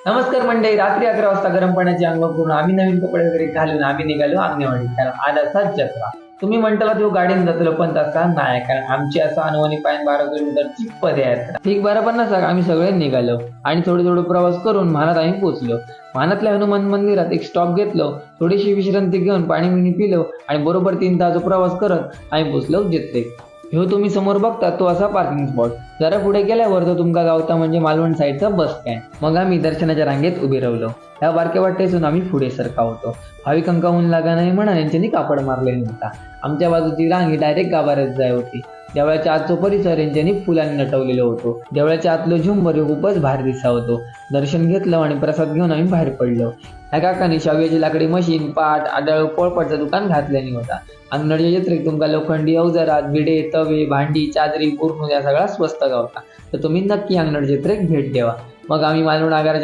नमस्कार मंडळी, रात्री 11 वाजता गरम पाण्याची अंघोळ करून आम्ही नवीन कपडे वगैरे घालून आम्ही निघालो अंगणवाडीत. कारण आज असाच जत्रा. तुम्ही म्हणताला तो गाडीने जातलो पण तसा नाही, कारण आमची असं अनवणी पायन 12 किलोमीटरची पदयात्रा. ठीक 12:50 आम्ही सगळे निघालो आणि थोडं प्रवास करून म्हानात आम्ही पोहोचलो. म्हानातल्या हनुमान मंदिरात एक स्टॉप घेतलो, थोडीशी विश्रांती घेऊन पाणी पिलो आणि बरोबर 3 तास प्रवास करत आम्ही पोहोचलो जत्रेत. ह्यो तुम्ही समोर बघता तो असा पार्किंग स्पॉट. जरा पुढे गेल्यावर तो तुमका गावता म्हणजे मालवण साईडचा बस स्टँड. मग आम्ही दर्शनाच्या रांगेत उभे राहिलो. ह्या बारक्या वाटेसून आम्ही पुढे सरका होतो. भाविकांका ऊन लागा नाही म्हणा यांच्यानी कापड मारलेली नव्हता. आमच्या बाजूची रांग ही डायरेक्ट गाभाऱ्यात जाय होती. देवळाच्या आतचा परिसर यांच्यानी फुलांनी नटवलेलो होतो. देवळाच्या आतलो झुंबर खूपच भारी दिसा होतो. दर्शन घेतलं आणि प्रसाद घेऊन आम्ही बाहेर पडलो. ह्या काकांनी शाव्याची लाकडी मशीन, पाट, आडळ, पोळपाटचं दुकान घातल्याने होता. अंगणवाडीच्या जत्रेत तुमका लोखंडी अवजारात भिडे, तवे, भांडी, चादरी, पूर्ण या सगळा स्वस्त गावता. तर तुम्ही नक्की अंगणवाडी जत्रेक भेट द्यावा. मग आम्ही मालवण आगाराच्या